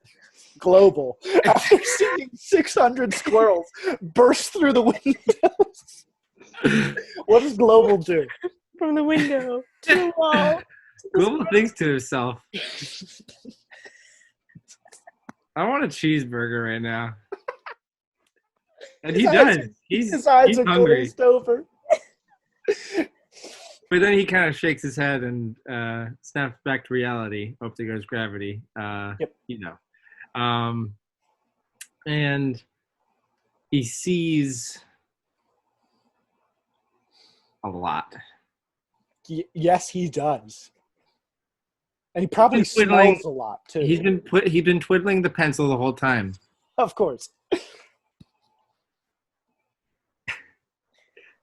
Speaker 1: Global. After seeing 600 squirrels burst through the windows, what does Global do?
Speaker 3: From the window to the wall.
Speaker 4: Global thinks to himself, I want a cheeseburger right now. And he does. He's hungry.
Speaker 1: Glazed over.
Speaker 4: But then he kind of shakes his head and snaps back to reality. Hope there goes gravity.
Speaker 1: Yep.
Speaker 4: And he sees a lot.
Speaker 1: Yes, he does. And he probably smells a lot too.
Speaker 4: He's been twiddling the pencil the whole time.
Speaker 1: Of course.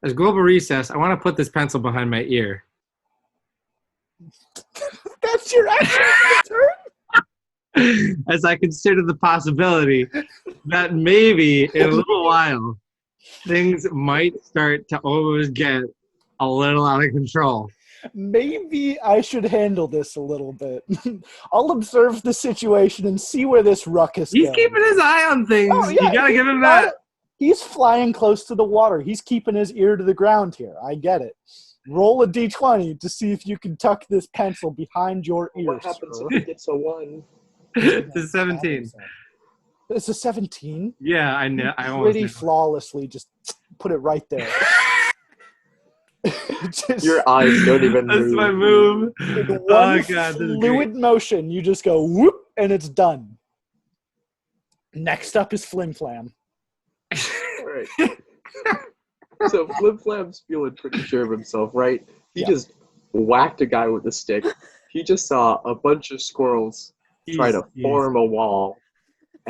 Speaker 4: As Global Recess, I want to put this pencil behind my ear.
Speaker 1: That's your action turn?
Speaker 4: As I consider the possibility that maybe in a little while, things might start to always get a little out of control.
Speaker 1: Maybe I should handle this a little bit. I'll observe the situation and see where this ruckus goes.
Speaker 4: He's keeping his eye on things.
Speaker 1: Oh, yeah,
Speaker 4: you gotta give him that.
Speaker 1: He's flying close to the water. He's keeping his ear to the ground here. I get it. Roll a d20 to see if you can tuck this pencil behind your ear.
Speaker 2: What happens if it gets a 1?
Speaker 4: It's a 17.
Speaker 1: It's a 17?
Speaker 4: Yeah, I know. I
Speaker 1: pretty flawlessly just put it right there.
Speaker 2: Your eyes don't even move.
Speaker 4: That's my move.
Speaker 1: With one fluid motion, you just go whoop, and it's done. Next up is Flim Flam.
Speaker 2: Right. So Flim Flam's feeling pretty sure of himself, right? He just whacked a guy with a stick. He just saw a bunch of squirrels try to form a wall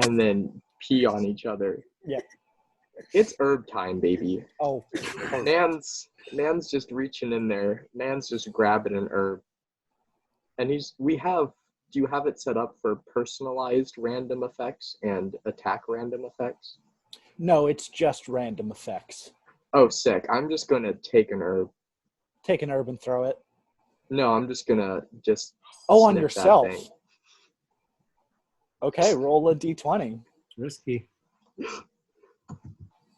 Speaker 2: and then pee on each other.
Speaker 1: Yeah.
Speaker 2: It's herb time, baby.
Speaker 1: Oh.
Speaker 2: Nan's just reaching in there. Nan's just grabbing an herb. And do you have it set up for personalized random effects and attack random effects?
Speaker 1: No, it's just random effects.
Speaker 2: Oh, sick. I'm just going to take an herb.
Speaker 1: Take an herb and throw it?
Speaker 2: No, I'm just going to
Speaker 1: on yourself. Okay, roll a d20.
Speaker 4: Risky.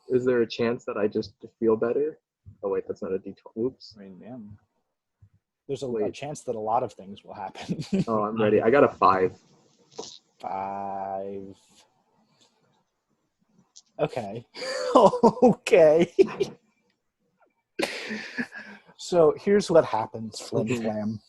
Speaker 2: Is there a chance that I just feel better? Oh, wait, that's not a d20. Whoops.
Speaker 1: I mean, damn. There's a chance that a lot of things will happen.
Speaker 2: Oh, I'm ready. I got a 5.
Speaker 1: 5. Okay. Okay. So here's what happens, Flim Flam.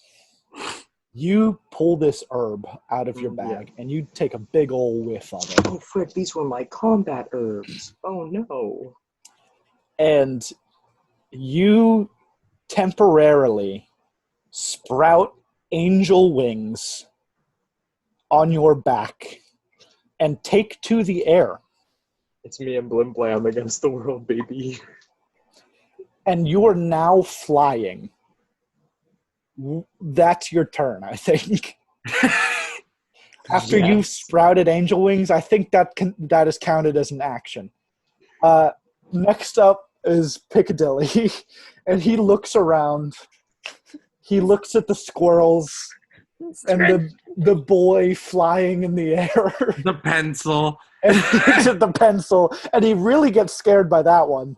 Speaker 1: You pull this herb out of your bag, and you take a big ol' whiff of it.
Speaker 2: Oh, frick, these were my combat herbs. Oh, no.
Speaker 1: And you temporarily sprout angel wings on your back and take to the air.
Speaker 2: It's me and Blim Blam against the world, baby.
Speaker 1: and you are now flying. That's your turn, I think. After you've sprouted angel wings, I think that is counted as an action. Next up is Piccadilly, and he looks around. He looks at the squirrels and the boy flying in the air.
Speaker 4: The pencil.
Speaker 1: And he looks at the pencil, and he really gets scared by that one.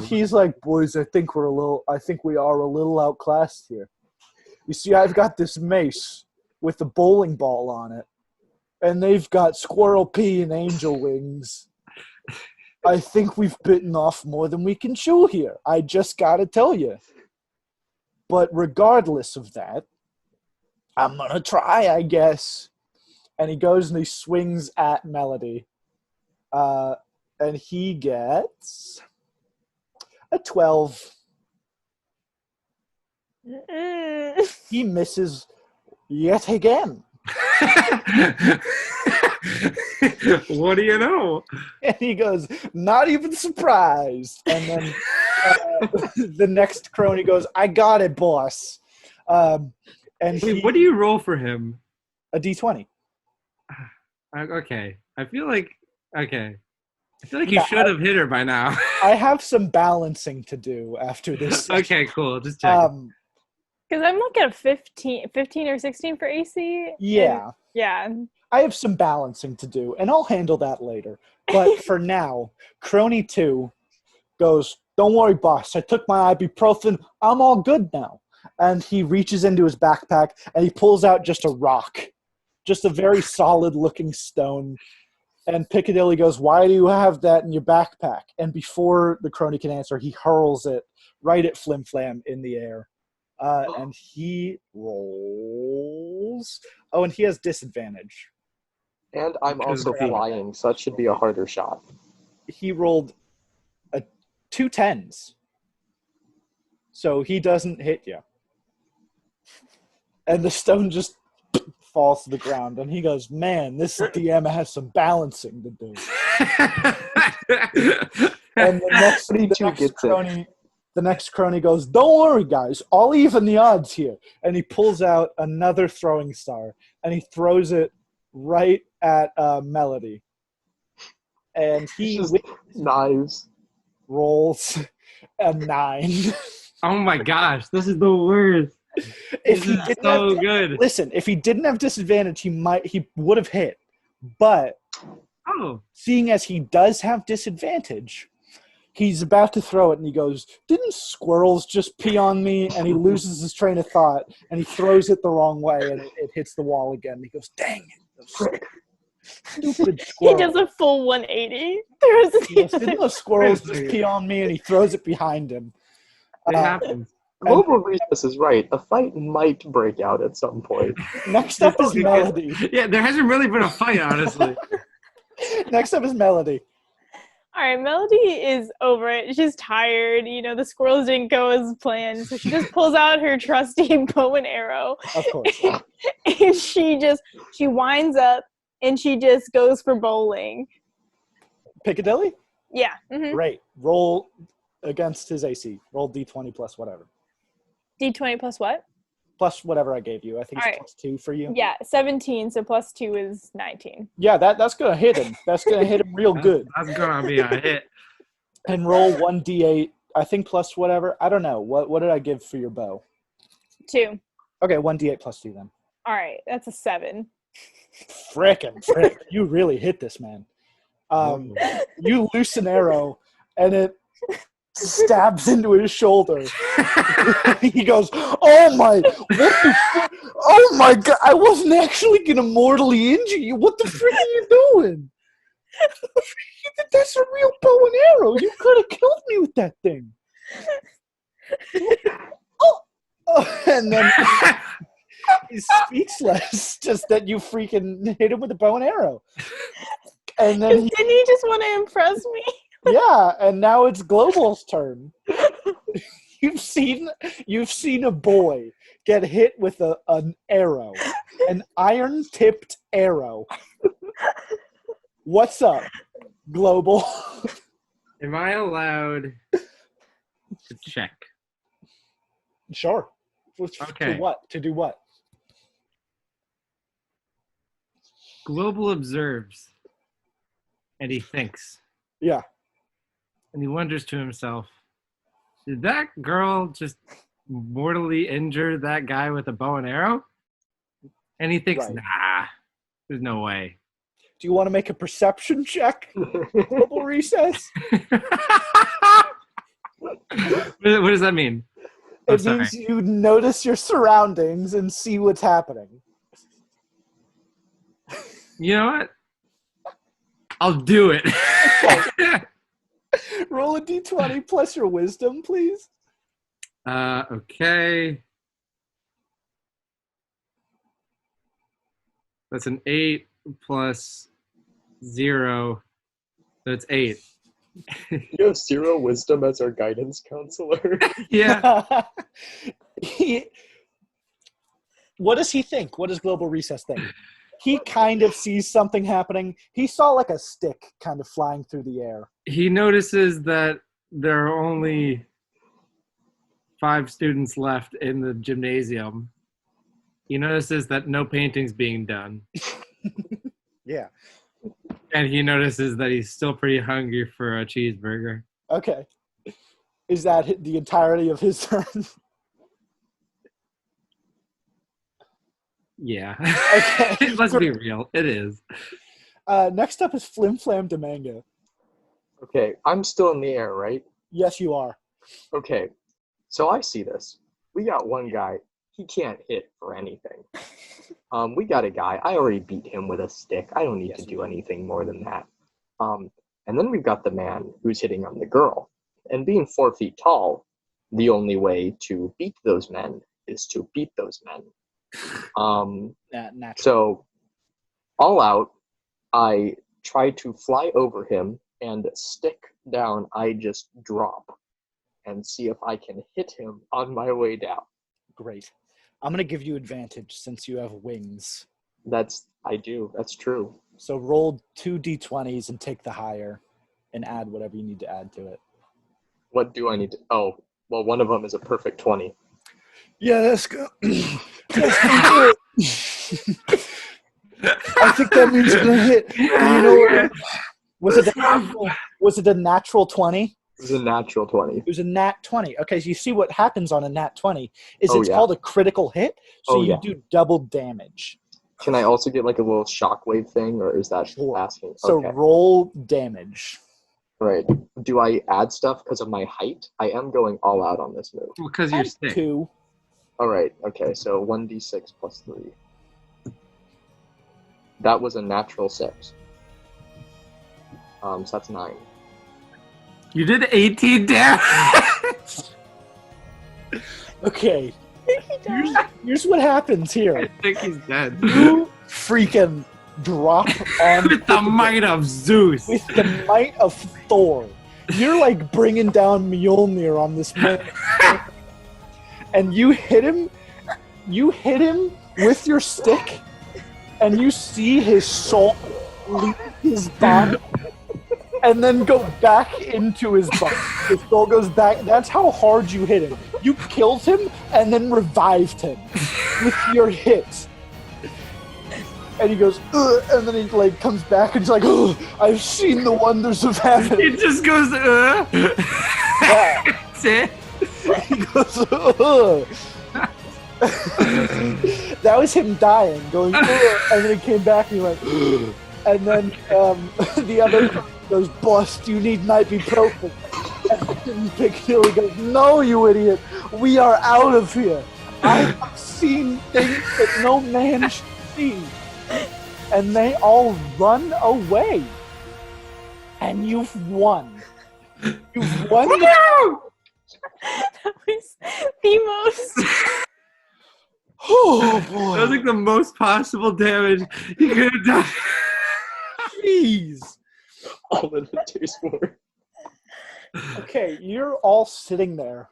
Speaker 1: He's like, "Boys, I think we are a little outclassed here. You see, I've got this mace with a bowling ball on it, and they've got squirrel pea and angel wings. I think we've bitten off more than we can chew here. I just gotta tell you. But regardless of that, I'm gonna try, I guess." And he goes and he swings at Melody. And he gets a 12. He misses yet again.
Speaker 4: What do you know?
Speaker 1: And he goes, "Not even surprised." And then the next crony goes, "I got it, boss." And
Speaker 4: Wait, what do you roll for him?
Speaker 1: A D20.
Speaker 4: Okay. I feel like you should have hit her by now.
Speaker 1: I have some balancing to do after this.
Speaker 4: Okay, cool. Just check.
Speaker 3: Because I'm looking at 15 or 16 for AC.
Speaker 1: Yeah.
Speaker 3: Yeah.
Speaker 1: I have some balancing to do, and I'll handle that later. But for now, Crony 2 goes, "Don't worry, boss. I took my ibuprofen. I'm all good now." And he reaches into his backpack, and he pulls out just a rock. Just a very solid-looking stone. And Piccadilly goes, "Why do you have that in your backpack?" And before the crony can answer, he hurls it right at Flim Flam in the air. And he rolls. Oh, and he has disadvantage.
Speaker 2: And I'm also flying, so that should be a harder shot.
Speaker 1: He rolled 2 10s. So he doesn't hit you. And the stone just falls to the ground, and he goes, "Man, this DM has some balancing to do." And the next crony goes, "Don't worry, guys. I'll even the odds here." And he pulls out another throwing star, and he throws it right at Melody. And he rolls a 9.
Speaker 4: Oh my gosh, this is the worst. Good.
Speaker 1: Listen, if he didn't have disadvantage, he would have hit. But seeing as he does have disadvantage, he's about to throw it, and he goes, "Didn't squirrels just pee on me?" And he loses his train of thought, and he throws it the wrong way, and it hits the wall again. And he goes, "Dang it, stupid squirrel."
Speaker 3: He does a full 180.
Speaker 1: Didn't those squirrels just pee on me? And he throws it behind him.
Speaker 4: It happens.
Speaker 2: Global Recess is right. A fight might break out at some point.
Speaker 1: Next up is Melody.
Speaker 4: Yeah, there hasn't really been a fight, honestly.
Speaker 1: Next up is Melody.
Speaker 3: All right, Melody is over it. She's tired. The squirrels didn't go as planned, so she just pulls out her trusty bow and arrow.
Speaker 1: Of course.
Speaker 3: And she winds up, and she just goes for bowling.
Speaker 1: Piccadilly?
Speaker 3: Yeah. Mm-hmm.
Speaker 1: Great. Roll against his AC. Roll D20 plus whatever.
Speaker 3: D20 plus what?
Speaker 1: Plus whatever I gave you. I think it's
Speaker 3: right.
Speaker 1: plus 2 for you.
Speaker 3: Yeah, 17, so plus 2 is 19.
Speaker 1: Yeah, that's going to hit him. That's going to hit him real good.
Speaker 4: That's going to be a hit.
Speaker 1: And roll 1d8, I think plus whatever. I don't know. What did I give for your bow?
Speaker 3: 2.
Speaker 1: Okay, 1d8 plus 2 then.
Speaker 3: All right, that's a 7.
Speaker 1: Frick. You really hit this, man. You loose an arrow, and it stabs into his shoulder. He goes, "Oh my God, I wasn't actually gonna mortally injure you. What the frick are you doing? That's a real bow and arrow. You could have killed me with that thing." And then he's speechless, just that you freaking hit him with a bow and arrow. And then
Speaker 3: didn't he just want to impress me?
Speaker 1: Yeah, and now it's Global's turn. You've seen a boy get hit with an arrow, an iron-tipped arrow. What's up, Global?
Speaker 4: Am I allowed to check.
Speaker 1: Sure.
Speaker 4: Okay.
Speaker 1: To what? To do what?
Speaker 4: Global observes, and he thinks,
Speaker 1: Yeah.
Speaker 4: and he wonders to himself, did that girl just mortally injure that guy with a bow and arrow? And he thinks,
Speaker 1: Right.
Speaker 4: nah, there's no way.
Speaker 1: Do you want to make a perception check? Global recess?
Speaker 4: What does that mean?
Speaker 1: It means you notice your surroundings and see what's happening.
Speaker 4: You know what? I'll do it.
Speaker 1: Roll a d20 plus your wisdom, please.
Speaker 4: Okay. That's an 8 plus 0. That's 8.
Speaker 2: You have 0 wisdom as our guidance counselor.
Speaker 4: Yeah.
Speaker 1: What does he think? What does Global Recess think? He kind of sees something happening. He saw like a stick kind of flying through the air.
Speaker 4: He notices that there are only 5 students left in the gymnasium. He notices that no painting's being done.
Speaker 1: Yeah.
Speaker 4: And he notices that he's still pretty hungry for a cheeseburger.
Speaker 1: Okay. Is that the entirety of his turn?
Speaker 4: Yeah.
Speaker 1: Okay.
Speaker 4: Let's be real. It is.
Speaker 1: Next up is Flim Flam Demanga.
Speaker 2: Okay, I'm still in the air, right?
Speaker 1: Yes, you are.
Speaker 2: Okay, so I see this. We got one guy. He can't hit for anything. We got a guy. I already beat him with a stick. I don't need to do anything more than that. And then we've got the man who's hitting on the girl. And being 4 feet tall, the only way to beat those men is to beat those men. So, all out, I try to fly over him and stick down. I just drop and see if I can hit him on my way down.
Speaker 1: Great. I'm going to give you advantage since you have wings.
Speaker 2: I do. That's true.
Speaker 1: So roll 2 d20s and take the higher and add whatever you need to add to it.
Speaker 2: What do I need to... Oh, well, one of them is a perfect 20.
Speaker 1: Yeah, that's good. I think that means you're going to hit. You know, was it a natural 20?
Speaker 2: It was a natural 20.
Speaker 1: It was a nat 20. Okay, so you see what happens on a nat 20 is it's called a critical hit, so you do double damage.
Speaker 2: Can I also get like a little shockwave thing, or is that asking?
Speaker 1: So roll damage.
Speaker 2: Right. Do I add stuff because of my height? I am going all out on this move.
Speaker 4: Well, because you're sick.
Speaker 1: 2.
Speaker 2: All right. Okay, so 1d6 plus 3. That was a natural 6. So that's 9.
Speaker 4: You did 18 damage.
Speaker 1: Okay. Here's what happens here.
Speaker 4: I think he's dead.
Speaker 1: You freaking drop on
Speaker 4: with the might of Zeus.
Speaker 1: With the might of Thor. You're like bringing down Mjolnir on this man. And you hit him with your stick, and you see his soul leave his body and then go back into his body. His soul goes back. That's how hard you hit him. You killed him and then revived him with your hit. And he goes, ugh, and then he like comes back and he's like, oh, I've seen the wonders of heaven.
Speaker 4: It just goes,
Speaker 1: Yeah.
Speaker 4: That's it.
Speaker 1: He goes, ugh. That was him dying, going, ugh, and then he came back and he went, ugh. And then the other goes, boss, you need ibuprofen. And Big Hilly goes, no, you idiot, we are out of here. I've seen things that no man should see. And they all run away. And you've won. You've won.
Speaker 3: That was the most...
Speaker 1: Oh, boy.
Speaker 4: That was like the most possible damage you could have done.
Speaker 1: Jeez.
Speaker 2: All in a taste war.
Speaker 1: Okay, you're all sitting there.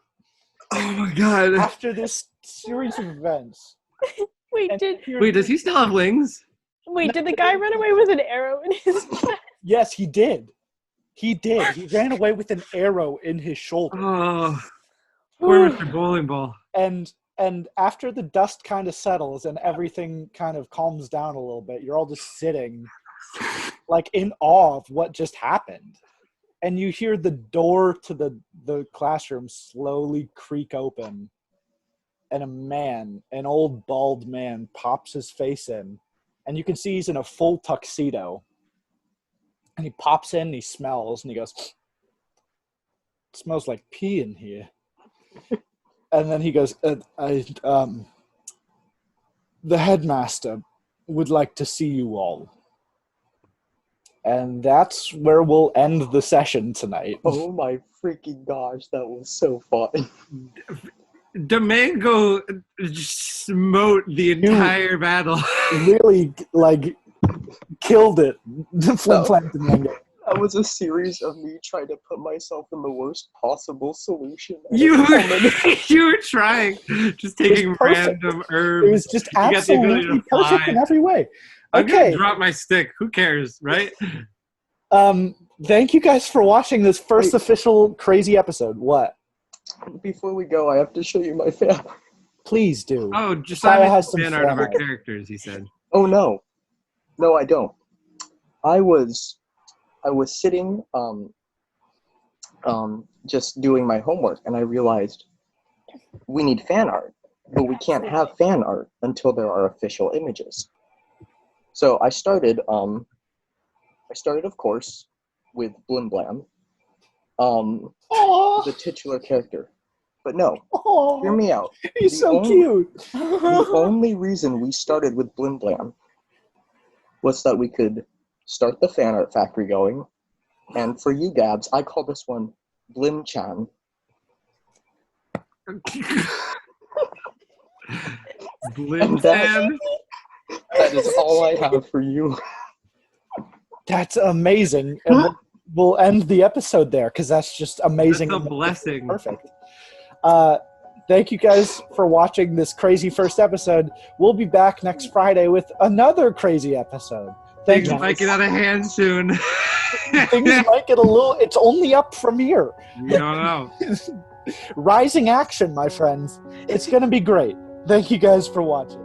Speaker 4: Oh my god.
Speaker 1: After this series of events.
Speaker 3: Wait,
Speaker 4: does he still have wings?
Speaker 3: Wait, did the guy run away with an arrow in his chest?
Speaker 1: Yes, he did. He did. He ran away with an arrow in his shoulder.
Speaker 4: Oh. Poor Mr. Bowling Ball.
Speaker 1: And after the dust kind of settles and everything kind of calms down a little bit, you're all just sitting like in awe of what just happened. And you hear the door to the classroom slowly creak open. And a man, an old bald man, pops his face in. And you can see he's in a full tuxedo. And he pops in and he smells and he goes, "It smells like pee in here." And then he goes, the headmaster would like to see you all. And that's where we'll end the session tonight.
Speaker 2: Oh my freaking gosh, that was so fun.
Speaker 4: Domingo smote the entire battle.
Speaker 1: Really, like, killed it. Flim Flam Domingo.
Speaker 2: That was a series of me trying to put myself in the worst possible solution.
Speaker 4: You were trying, just taking random herbs.
Speaker 1: It was just absolutely perfect in every way.
Speaker 4: I'm
Speaker 1: Okay.
Speaker 4: gonna drop my stick. Who cares, right?
Speaker 1: Thank you guys for watching this first official crazy episode. What?
Speaker 2: Before we go, I have to show you my fan.
Speaker 1: Please do.
Speaker 4: Oh, Josiah has
Speaker 1: some
Speaker 4: fan art of our
Speaker 1: fan art.
Speaker 4: characters, he said.
Speaker 2: Oh no, I don't. I was sitting just doing my homework, and I realized we need fan art, but we can't have fan art until there are official images. So I started, of course, with Blim Blam, the titular character. But no, hear me out.
Speaker 1: He's so cute.
Speaker 2: The only reason we started with Blim Blam was that we could start the fan art factory going. And for you, Gabs, I call this one Blim Chan.
Speaker 4: Blim Chan?
Speaker 2: That is all I have for you.
Speaker 1: That's amazing. And we'll end the episode there because that's just amazing.
Speaker 4: That's a blessing.
Speaker 1: Perfect. Thank you guys for watching this crazy first episode. We'll be back next Friday with another crazy episode.
Speaker 4: Things might get out of hand soon.
Speaker 1: Things might get a little... It's only up from here.
Speaker 4: We don't know.
Speaker 1: Rising action, my friends. It's going to be great. Thank you guys for watching.